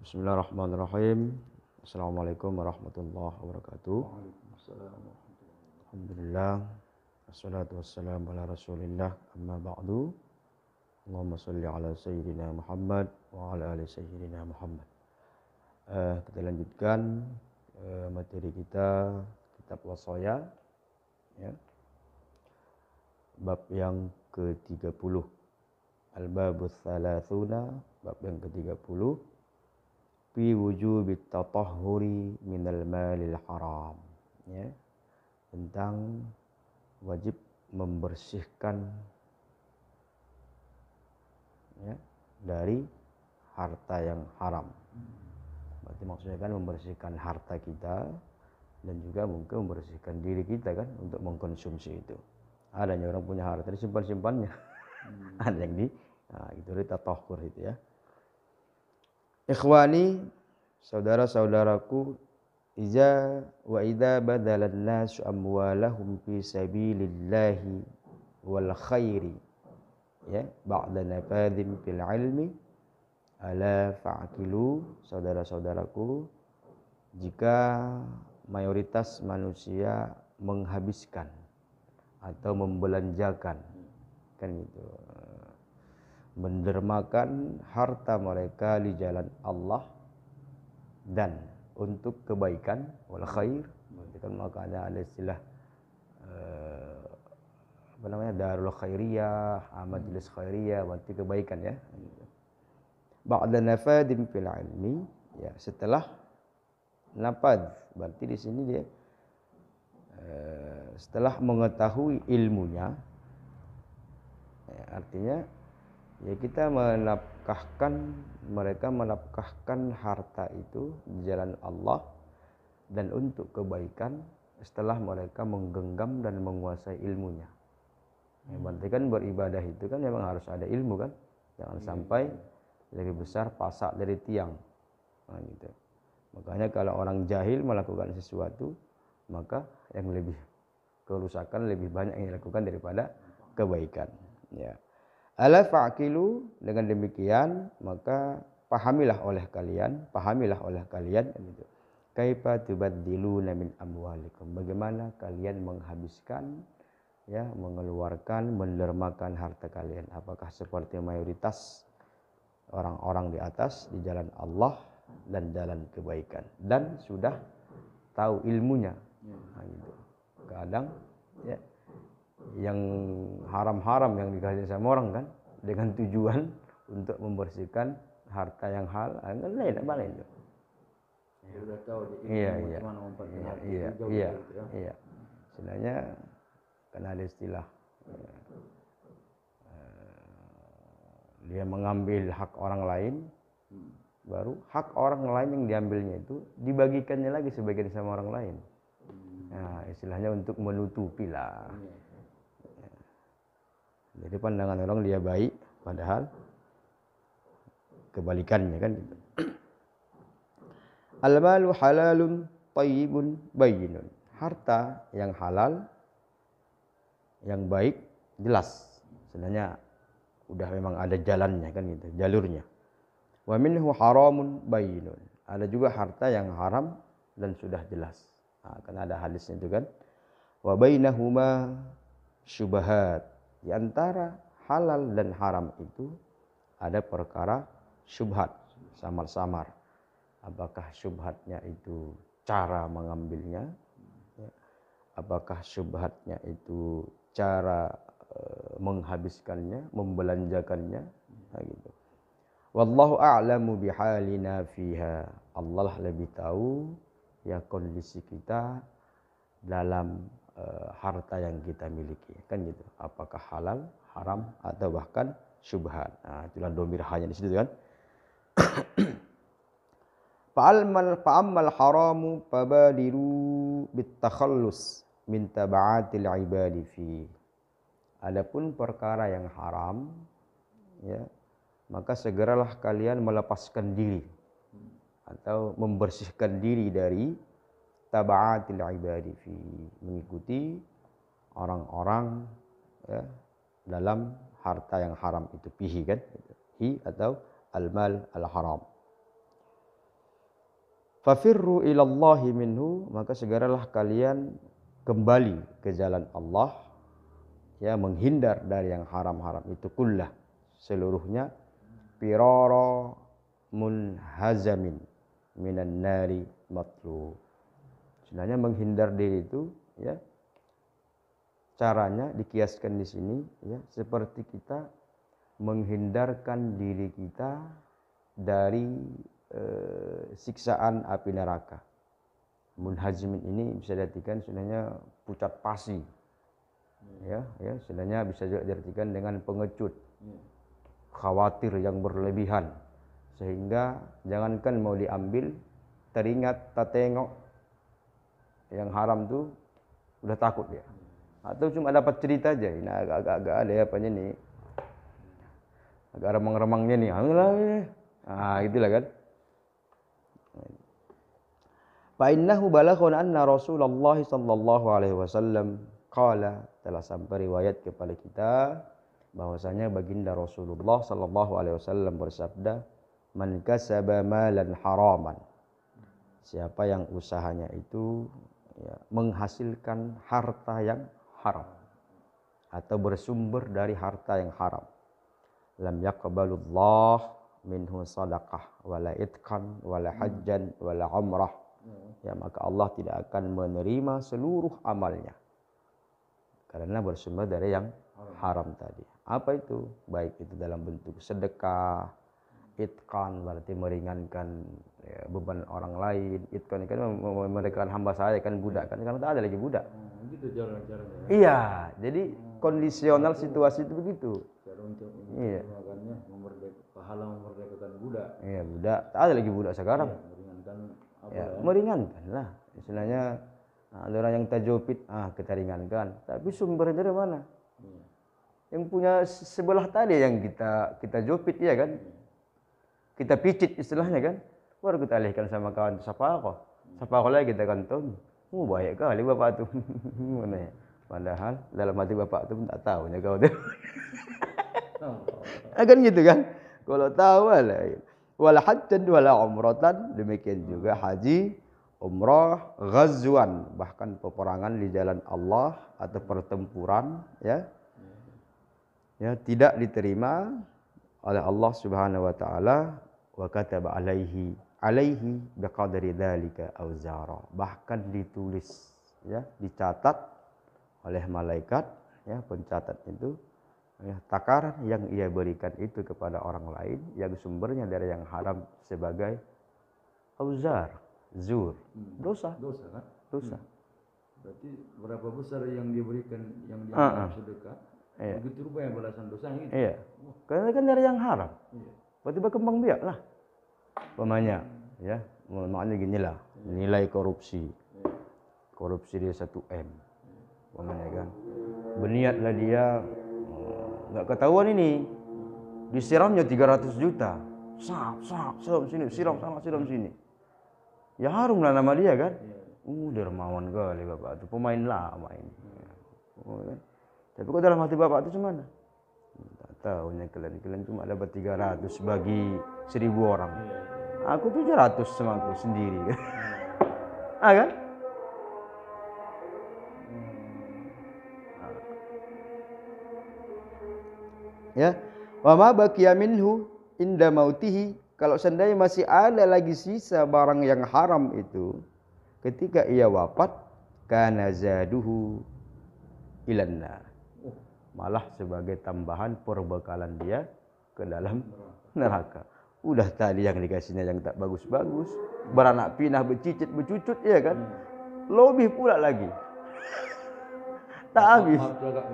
Bismillahirrahmanirrahim. Assalamualaikum warahmatullahi wabarakatuh. Waalaikumsalam warahmatullahi wabarakatuh. Alhamdulillah. Wassalatu wassalamu ala rasulillah. Amma ba'du. Allahumma salli ala Sayyidina Muhammad wa ala ali Sayyidina Muhammad. Kita lanjutkan materi kita kitab wasaya, ya. Bab yang ke-30. Al-babus thalathuna, bab yang ke-30. Fi wujubit tatahhuri minal malil haram, ya, tentang wajib membersihkan, ya, dari harta yang haram. Berarti maksudnya kan membersihkan harta kita dan juga mungkin membersihkan diri kita kan untuk mengkonsumsi itu. Ada yang orang punya harta disimpan-simpannya. Ada yang itu tatahhur itu, ya. Ikhwani, saudara-saudaraku, idza badalan nasu amwalahum fi sabilillahi wal khairi, ya, ba'da nafadhin fil ilmi, ala fa'kilu. Saudara-saudaraku, jika mayoritas manusia menghabiskan atau membelanjakan, kan gitu, mendermakan harta mereka di jalan Allah dan untuk kebaikan wal khair, kan makanya ada istilah darul khairiyah, majelis khairiyah, berarti kebaikan, ya. Ba'da nafadim fil ilmi, ya, setelah nafad, berarti di sini dia setelah mengetahui ilmunya, ya, artinya ya kita mereka menafkahkan harta itu di jalan Allah dan untuk kebaikan setelah mereka menggenggam dan menguasai ilmunya. Ya, berarti kan beribadah itu kan memang harus ada ilmu kan, jangan sampai lebih besar pasak dari tiang. Nah, gitu. Makanya kalau orang jahil melakukan sesuatu, maka yang lebih kerusakan lebih banyak yang dilakukan daripada kebaikan, ya. Ala fa'kilu, dengan demikian maka pahamilah oleh kalian gitu. Kaifa tubaddiluna min amwalikum, bagaimana kalian menghabiskan, ya, mengeluarkan, mendermakan harta kalian. Apakah seperti mayoritas orang-orang di atas di jalan Allah dan jalan kebaikan dan sudah tahu ilmunya. Nah, gitu. Kadang, ya, yang haram-haram yang dikasih sama orang kan dengan tujuan untuk membersihkan harta yang halal, kan lain balik itu. Ya, udah tahu bagaimana memperbaiki harta iya, itu, iya, gitu, ya. iya. Sebenarnya kan ada istilah, dia mengambil hak orang lain, baru hak orang lain yang diambilnya itu dibagikannya lagi sebagian sama orang lain. Nah, istilahnya untuk menutupi lah. Jadi pandangan orang dia baik, padahal kebalikannya kan gitu. Al-malu halalun thayyibun bayyinun. Harta yang halal, yang baik, jelas. Sebenarnya udah memang ada jalannya kan gitu, jalurnya. Wa minhu haramun bayyinun. Ada juga harta yang haram dan sudah jelas. Nah, kan ada hadisnya itu kan. Wa bainahuma syubhat. Di antara halal dan haram itu ada perkara syubhat, samar-samar. Apakah syubhatnya itu cara mengambilnya? Apakah syubhatnya itu cara menghabiskannya, membelanjakannya? Nah, gitu. Wallahu a'lamu bihalina fiha. Allah lebih tahu, ya, kondisi kita dalam harta yang kita miliki, kan gitu. Apakah halal, haram, atau bahkan syubhat. Nah, itulah domir hanya di situ kan. Fa'ammal haramu fabadiru bitakhallus min taba'atil ibadi fi. Adapun perkara yang haram, ya, maka segeralah kalian melepaskan diri atau membersihkan diri dari taba'atil ibadi fi, mengikuti orang-orang, ya, dalam harta yang haram itu, fihi kan, hi atau al-mal al-haram. Fafirru ilallahi minhu, maka segeralah kalian kembali ke jalan Allah, ya, menghindar dari yang haram-haram itu kullah, seluruhnya, firara munhazamin minan nari matlu. Sebenarnya menghindar diri itu, ya, caranya dikiaskan di sini, ya, seperti kita menghindarkan diri kita dari siksaan api neraka. Munhazimin ini bisa diartikan sebenarnya pucat pasi, ya, sebenarnya bisa juga diartikan dengan pengecut, khawatir yang berlebihan, sehingga jangankan mau diambil, teringat, tak tengok yang haram tuh udah takut dia. Atau cuma dapat cerita aja, ini agak-agak ada apanya nih, agak remang-remangnya nih, gitulah kan. Fa innahu balaghana anna Rasulullah sallallahu alaihi wasallam qala, telah sampai riwayat kepada kita bahwasanya baginda Rasulullah sallallahu alaihi wasallam bersabda, man kasaba malan haraman, siapa yang usahanya itu, ya, menghasilkan harta yang haram atau bersumber dari harta yang haram, lam yaqbalullah minhu sadaqah wala itqan wala hajjan wala umrah, ya, maka Allah tidak akan menerima seluruh amalnya karena bersumber dari yang haram tadi. Apa itu? Baik itu dalam bentuk sedekah, itqan berarti meringankan, ya, beban orang lain. Itqan kan meringankan hamba saya kan, budak kan, karena tak ada lagi budak. Gitu cara-caranya. Iya, jadi kondisional situasi itu begitu. Cara untuk Iya. pahala memerdekakan budak. Iya, budak. Tak ada lagi budak sekarang. Iya, meringankan apa Ya, ya? meringankan lah. Istilahnya, ada orang yang tajupit, kita ringankan. Tapi sumbernya dari mana? Iya. Yang punya sebelah tadi yang kita jupit, ya kan? Kita picit istilahnya kan? Baru kita alihkan sama kawan, sapa aku lagi kita kanton. Baik kali bapak tu. Mana ya? Padahal dalam hati bapak tu pun tak tahu kau tu. Kan gitu kan? Kalau tahu lah. Wala hajjan wala umratan, demikian juga haji, umrah, ghazwan, bahkan peperangan di jalan Allah atau pertempuran, ya. Ya, tidak diterima oleh Allah Subhanahu wa taala, wa kataba alaihi biqadri dzalika auzara, bahkan ditulis, ya, dicatat oleh malaikat, ya, pencatat itu, ya, takaran yang ia berikan itu kepada orang lain yang sumbernya dari yang haram sebagai auzar, zur, dosa kan? dosa. Berarti berapa besar yang diberikan yang dianggap sedekah? Iya. Begitu rupanya balasan dosanya gitu. Iya, karena kan dari yang haram. Iya. Berarti berkembang biak lah. Pemanya, ya, maknanya gini lah, nilai korupsi dia 1 M, pemanya kan. Berniatlah dia, nggak ketahuan ini, disiramnya 300 juta, siram sini, siram sana, siram sini. Ya harumlah nama dia kan. Dermawan kali bapak itu, pemain lama ini. Tapi kok dalam hati bapak itu cuman tak tahunya kalian cuma dapat 300 bagi 1000 orang. Aku 700 sama aku sendiri. Kan? Ya. Wa ma baqiya minhu inda mautihi, kalau seandainya masih ada lagi sisa barang yang haram itu ketika ia wafat, kana zaduhu ilan nar, malah sebagai tambahan perbekalan dia ke dalam neraka. Udah tadi yang dikasihnya yang tak bagus-bagus, beranak pinah, bercicit, bercucut, ya kan? Lebih pula lagi. Tak habis.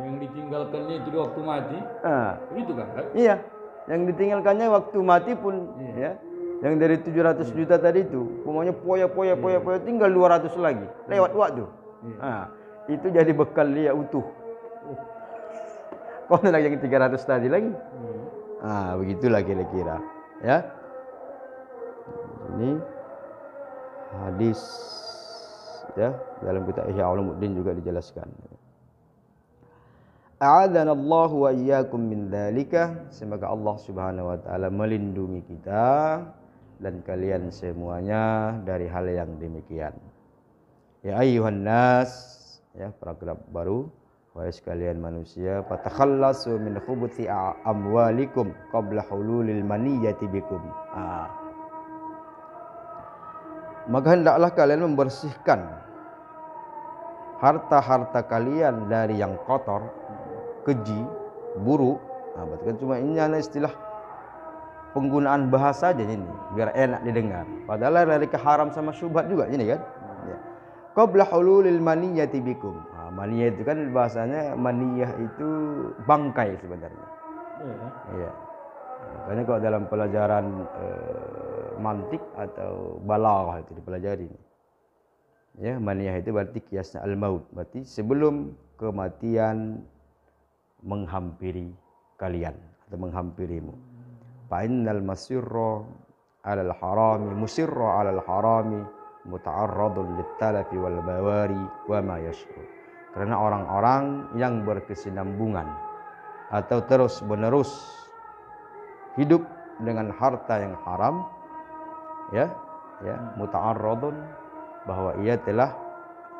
Yang ditinggalkannya itu di waktu mati. Itu kan? Iya. Yang ditinggalkannya waktu mati pun, ya. Yang dari 700 juta tadi itu, pokoknya poya tinggal 200 lagi. Lewat waktu. Itu jadi bekal dia utuh. Kau lagi yang 300 tadi lagi. Begitulah kira-kira, ya. Ini hadis, ya, dalam kitab Ihya Ulumuddin juga dijelaskan. A'adzana Allah wa iyyakum min dzalika, semoga Allah Subhanahu wa taala melindungi kita dan kalian semuanya dari hal yang demikian. Ya ayyuhan nas, ya paragraf baru, wahai sekalian manusia, fatakhallasu min khubuthi amwalikum qabla hululil maniyyati bikum. Maka hendaklah kalian membersihkan harta-harta kalian dari yang kotor, keji, buruk. Berarti kan cuma ini hanya istilah penggunaan bahasa aja ini, biar enak didengar. Padahal dari keharam sama syubhat juga ini kan. Ya. Qabla hululil maniyyati bikum. Maniyah itu kan bahasanya, maniyah itu bangkai sebenarnya. Iya. Makanya kalau dalam pelajaran mantik atau balaghah itu dipelajari. Ya, maniyah itu berarti kiasnya al-maut, berarti sebelum kematian menghampiri kalian atau menghampirimu. Fa innal masirra 'alal harami musirra 'alal harami muta'arradun lit-talafi wal bawari wa ma yash'ur. Karena orang-orang yang berkesinambungan atau terus-menerus hidup dengan harta yang haram, ya muta'arradun, bahwa ia telah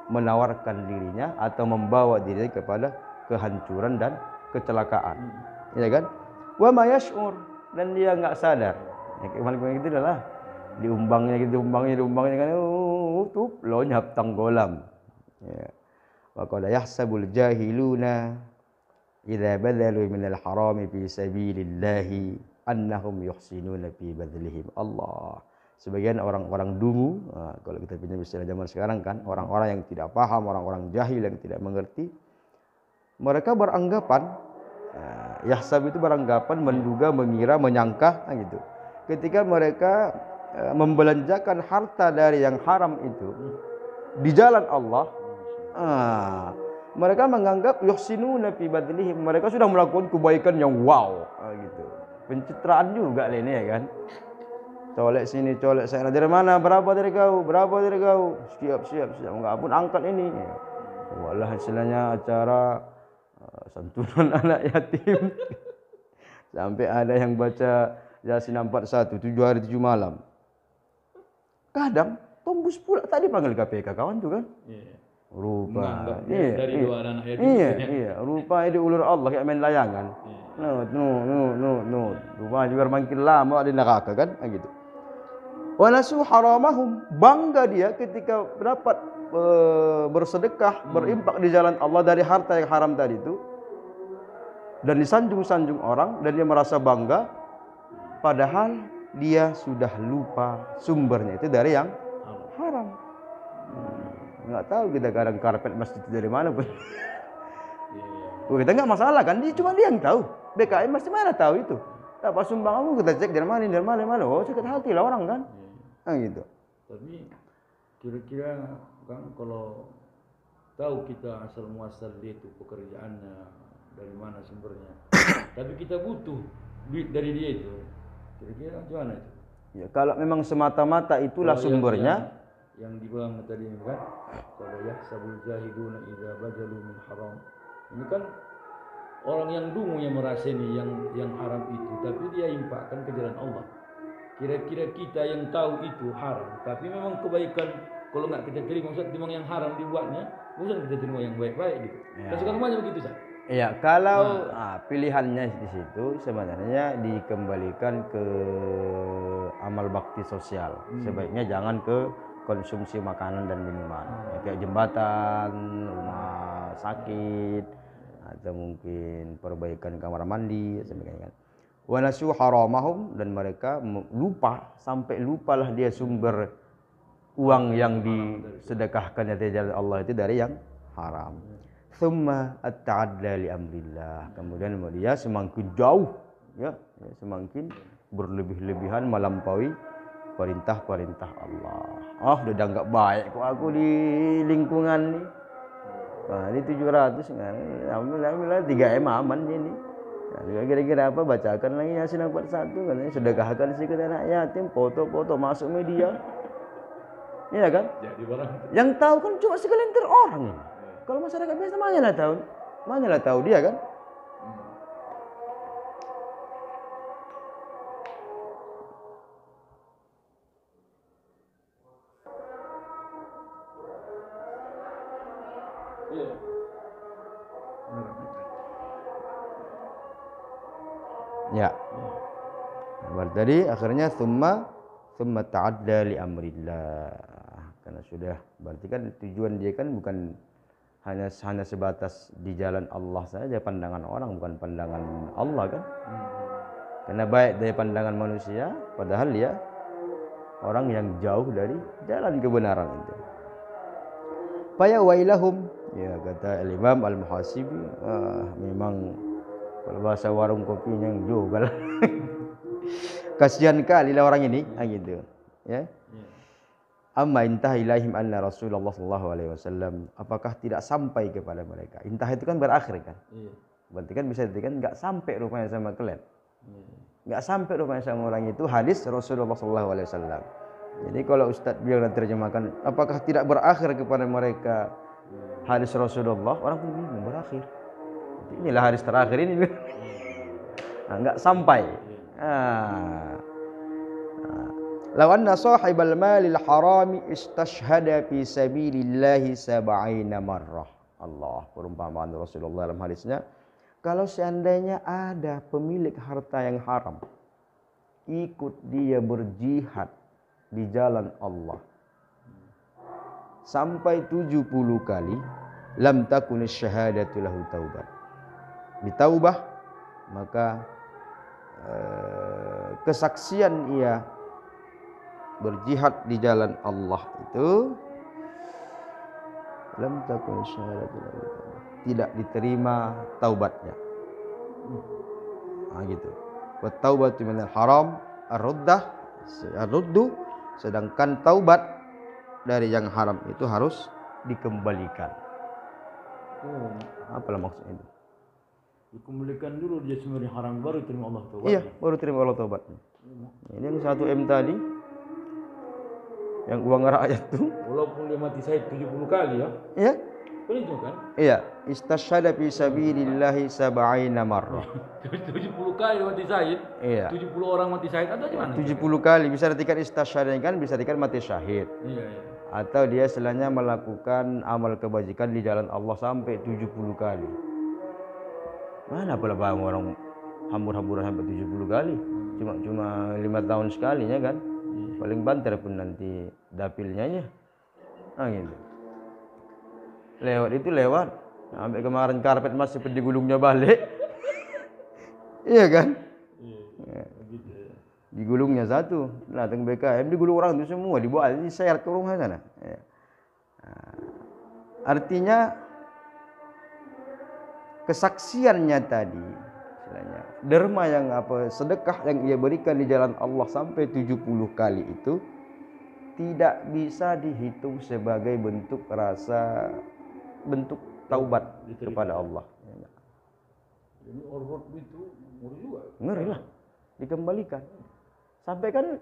menawarkan dirinya atau membawa dirinya kepada kehancuran dan kecelakaan, ya kan? Wa ma yash'ur, dan dia enggak sadar. Ya kemarin gitu adalah diumbangnya kan tuh lonyap tanggolam. Ya. Wa qad yahsabul jahiluna idza badalu minal harami fi sabilillahi annahum yuhsinuna fi badlihim. Allah. Sebagian orang-orang dungu, kalau kita pinjam istilah zaman sekarang kan, orang-orang yang tidak paham, orang-orang jahil yang tidak mengerti, mereka beranggapan, yahsab itu beranggapan, menduga, mengira, menyangka, gitu. Ketika mereka membelanjakan harta dari yang haram itu di jalan Allah, mereka menganggap yuhsinuna fi badlihim, mereka sudah melakukan kebaikan yang wow, gitu. Pencitraan juga ini ya kan. Colek sini, colek sana. Dari mana? Berapa dari kau? Berapa dari kau? Siap. Enggak pun angkat ini. Walah istilahnya acara santunan anak yatim. Sampai ada yang baca Yasin 41 7 hari 7 malam. Kadang tembus pula tadi panggil KPK kawan tuh kan. Rupa. Dari dua anak yatim. Iya. Rupa ini ulur Allah kayak main layangan. No. Rupa juga makin lama di neraka kan, gitu. Wanasu haramahum, bangga dia ketika dapat bersedekah, berimpak di jalan Allah dari harta yang haram tadi itu, dan disanjung-sanjung orang, dan dia merasa bangga, padahal dia sudah lupa sumbernya itu dari yang haram. Nggak tahu kita kadang karpet masjid itu dari mana pun. Kita nggak masalah kan, cuma dia yang tahu. BKM masih mana tahu itu. Dapat sumbangan kita cek dari mana. Oh sakit hati lah orang kan. Gitu. Tapi kira-kira kan kalau tahu kita asal muasal dia itu pekerjaannya dari mana sumbernya, tapi kita butuh duit dari dia itu, kira-kira gimana itu? Ya kalau memang semata-mata itulah kalau sumbernya, yang dibilang tadi ini kan, kalau yahsabul jahiduna idza bajalu min haram, ini kan orang yang dungu yang merasa ini yang haram itu, tapi dia impakkan ke jalan Allah. Kira-kira kita yang tahu itu haram, tapi memang kebaikan kalau nggak kita terima, maksud memang yang haram dibuatnya, bukan kita terima yang baik-baik gitu. Ya. Kan semuanya begitu sah. Iya, kalau pilihannya di situ sebenarnya dikembalikan ke amal bakti sosial. Sebaiknya jangan ke konsumsi makanan dan minuman, kayak jembatan, rumah sakit, atau mungkin perbaikan kamar mandi, sebagainya. Wa nasu haramahum, dan mereka lupa, sampai lupalah dia sumber uang yang disedekahkannya dari jalan Allah itu dari yang haram. Tsumma at-ta'adda li amrillah, kemudian dia semakin jauh, ya semakin berlebih-lebihan melampaui perintah-perintah Allah. Udah enggak baik kok aku di lingkungan nih. Nah, ini 700 kan. Alhamdulillah 3M aman ini. Nah, kira-kira apa, bacakan lagi Yasin 41 kan, sedekahkan sedikit anak yatim, foto-foto masuk media. Iya kan? Jadi barang. Yang tahu kan cuma segelintir orang ini. Kalau masyarakat biasa mana lah tahu dia kan? Iya. Ya. Berarti tadi akhirnya thumma ta'adda li amrillah. Karena sudah berarti kan tujuan dia kan bukan hanya sebatas di jalan Allah saja, pandangan orang bukan pandangan Allah kan. Karena baik dari pandangan manusia, padahal dia orang yang jauh dari jalan kebenaran itu. Faya wailahum, ya kata Imam Al-Muhasibi, memang kalau bahasa warung kopinya juga lah. Kasihan kali lah orang ini, gitu. Ya. Amma intah ilaihim anna Rasulullah sallallahu alaihi wasallam, apakah tidak sampai kepada mereka? Intah itu kan berakhir kan? Iya. Berarti kan bisa dikatakan enggak sampai rupanya sama kalian. Enggak sampai rupanya sama orang itu hadis Rasulullah sallallahu alaihi wasallam. Jadi kalau Ustadz bilang dan terjemahkan, apakah tidak berakhir kepada mereka hadis Rasulullah? Orang pun bingung, berakhir. Inilah hadis terakhir ini. Nah, enggak sampai. Law anna sahibal malil harami istashhada fi sabilillahi 70 marrah. Allah, perumpamaan Rasulullah dalam hadisnya, kalau seandainya ada pemilik harta yang haram ikut dia berjihad di jalan Allah sampai 70 kali, lam takun syahadatu lahu taubat. Ditaubah, maka kesaksian ia berjihad di jalan Allah itu lam takun syahadatu lahu taubat, tidak diterima taubatnya. Nah, gitu. Wa taubatu minal haram ar-ruddu, sedangkan taubat dari yang haram itu harus dikembalikan. Apalah maksudnya itu? Dikembalikan dulu dia sebenarnya haram, baru terima Allah taubat. Iya, baru terima Allah taubatnya. Ini yang 1M tadi, yang uang rakyat tuh. Walaupun dia mati syahid 70 kali ya. Iya. Kan itu kan? Iya, istashhada fi sabilillahi 70 marrah. 70 kali mati syahid. Iya. 70 orang mati syahid atau gimana? 70 kali bisa dikatakan istashhada kan, bisa dikatakan mati syahid. Iya, iya. Atau dia selanya melakukan amal kebajikan di jalan Allah sampai 70 kali. Mana pula bang orang hambur-hamburan sampai 70 kali? Cuma 5 tahun sekalinya kan? Paling banter pun nanti dapilnya ya. Ah gitu. Lewat itu lewat. Sampai kemarin karpet masih digulungnya balik. Iya kan? Iya. Digulungnya satu. Datang BKM digulung orang itu semua, dibawa diseret ke rumah sana. Ya. Artinya kesaksiannya tadi, istilahnya derma yang sedekah yang ia berikan di jalan Allah sampai 70 kali itu tidak bisa dihitung sebagai bentuk taubat kepada Allah. Ini orang itu ngeri juga. Ngeri lah, dikembalikan. Sampai kan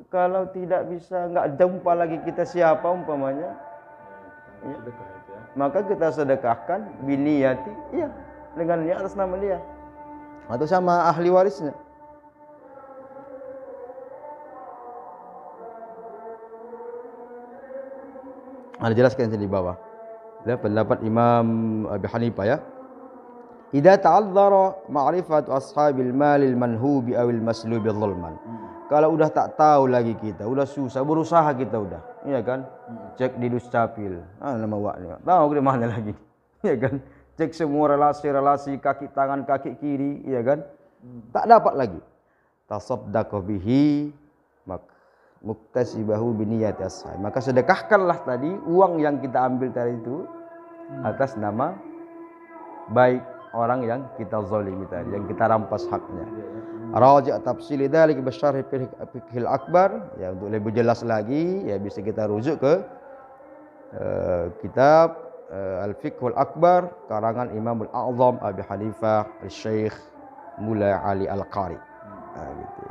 kalau tidak bisa, nggak jumpa lagi kita siapa umpamanya, ya, maka kita sedekahkan biniyati, iya, dengan niat atas nama dia atau sama ahli warisnya. Ada jelaskan di bawah. Pendapat Imam Abi Hanifah ya. Idza ta'adzara ma'rifatu ashabil malil manhubi awil maslubi dhulman. Kalau udah tak tahu lagi kita, udah susah, berusaha kita udah, iya kan? Cek di Duscapil, nama waknya, tahu di mana lagi, iya kan? Cek semua relasi kaki tangan kaki kiri, iya kan? Tak dapat lagi. Tasaddaqu bihi muktasibahu biniyati ashab. Maka sedekahkanlah tadi uang yang kita ambil tadi itu atas nama baik orang yang kita zalimi tadi, yang kita rampas haknya. Raja' tafsil dzalik bisyarh fiqhil akbar, ya untuk lebih jelas lagi ya bisa kita rujuk ke kitab Al-Fiqhul Akbar karangan Imamul A'zam Abi Hanifah Al-Syekh Mula Ali Al-Qari. Gitu.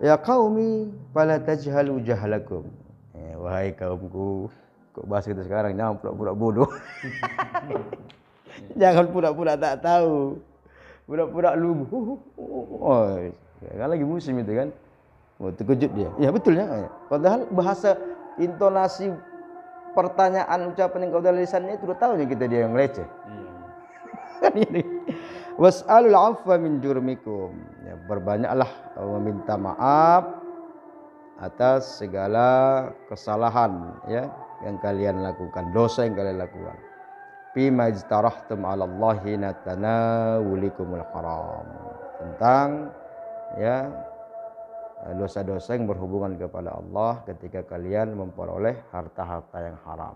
Ya qaumi fala tajhalu jahlakum. Wahai kaumku, kok bahas kita sekarang jangan pura-pura bodoh. Jangan pura-pura tak tahu, pura-pura lugu. Oh, kan lagi musim itu kan. Oh, terkejut dia. Ya betul ya. Padahal bahasa intonasi pertanyaan ucapan yang keluar dari lisannya itu udah tahu nih kita dia yang leceh. Kan ini. Was'alul 'afwa min jurmikum. Ya, berbanyaklah meminta maaf atas segala kesalahan ya yang kalian lakukan, dosa yang kalian lakukan. Fima ijtarahtum 'ala Allahi natanawulikumul haram. Tentang ya dosa-dosa yang berhubungan kepada Allah ketika kalian memperoleh harta-harta yang haram.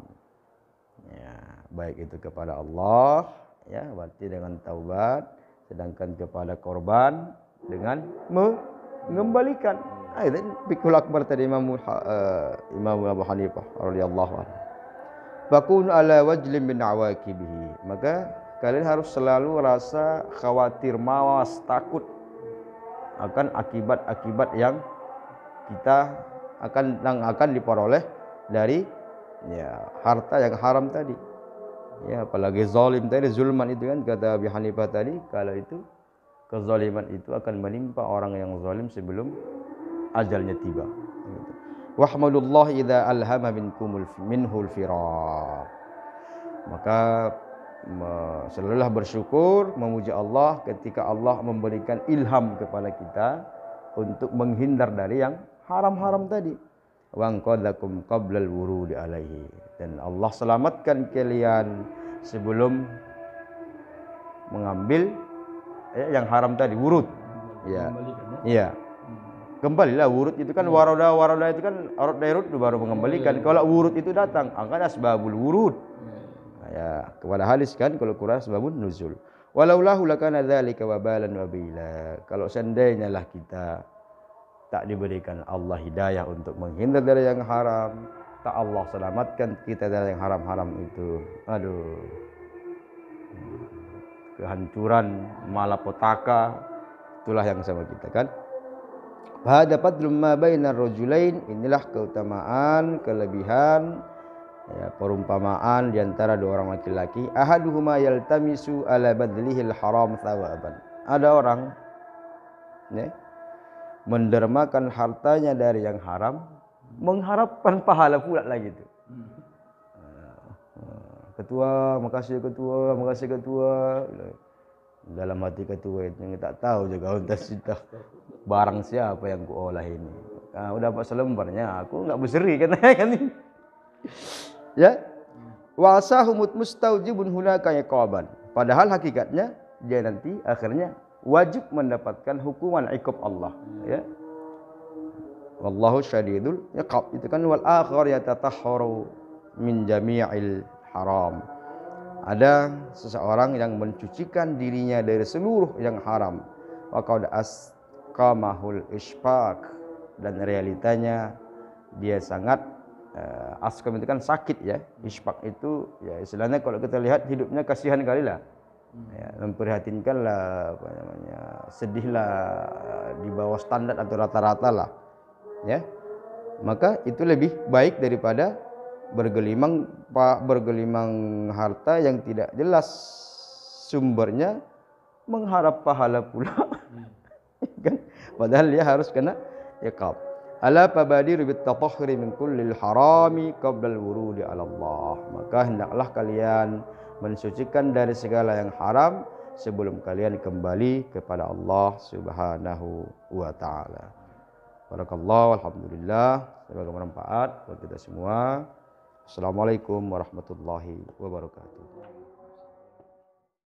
Ya, baik itu kepada Allah ya berarti dengan taubat, sedangkan kepada korban dengan mengembalikan. Itu fikul akbar tadi Imam Abu Hanifah radhiyallahu anhu. Fakun ala wajlim min awaqibihi. Maka kalian harus selalu rasa khawatir, mawas, takut akan akibat-akibat yang kita akan diperoleh dari ya harta yang haram tadi. Ya, apalagi zalim tadi, zulman itu kan kata Abu Hanifah tadi, kalau itu kezaliman itu akan menimpa orang yang zalim sebelum ajalnya tiba. Wahmadullah idza alhama minhul firaq. Maka selalulah bersyukur, memuji Allah ketika Allah memberikan ilham kepada kita untuk menghindar dari yang haram-haram tadi. Wa anqadzakum qablal wurudi alaihi. Dan Allah selamatkan kalian sebelum mengambil yang haram tadi, wurud. Ya. Iya. Kembalilah wurud itu kan waroda itu kan arad dairut baru mengembalikan. Kalau wurud itu datang, angkat asbabul wurud. Ya, kepada hadis kan kalau Quran sebabun nuzul. Walaulahu lakana dzalika wabalan wabila. Kalau seandainya lah kita tak diberikan Allah hidayah untuk menghindar dari yang haram, tak Allah selamatkan kita dari yang haram-haram itu. Aduh. Kehancuran, malapetaka itulah yang sama kita kan. Hada fadlun ma bainar rajulain, inilah keutamaan, kelebihan ya, perumpamaan di antara dua orang laki-laki. Ahaduhuma yaltamisu ala badlihil haram thawaban. Ada orang ya, mendermakan hartanya dari yang haram, mengharapkan pahala pula lagi itu. Ketua, makasih ketua. Dalam hati ketua itu tak tahu juga untas kita barang siapa yang kuolah ini. Nah, udah dapat selembarnya, aku nggak berseri kan ini. Ya, wasahumut mustaujibun hunaka iqaban. Padahal hakikatnya dia nanti akhirnya wajib mendapatkan hukuman iqab Allah. Ya, wallahu syadidul iqab. Itu kan wal akhir yatatahharu min jami'il haram. Ada seseorang yang mencucikan dirinya dari seluruh yang haram. Wa qad asqamahul isfaq, dan realitanya dia sangat asqam itu kan sakit ya. Isfaq itu ya istilahnya kalau kita lihat hidupnya kasihan kali lah. Ya, memprihatinkan lah, apa namanya, sedih lah, di bawah standar atau rata-rata lah. Ya. Maka itu lebih baik daripada bergelimang harta yang tidak jelas sumbernya, mengharap pahala pula. Kan padahal dia harus kena iqab. Ala fabadiru bitatahhuri min kullil harami qabla al-wurudi 'ala Allah. Maka hendaklah kalian mensucikan dari segala yang haram sebelum kalian kembali kepada Allah Subhanahu wa taala. Barakallahu, alhamdulillah, semoga bermanfaat buat kita semua. Assalamualaikum warahmatullahi wabarakatuh.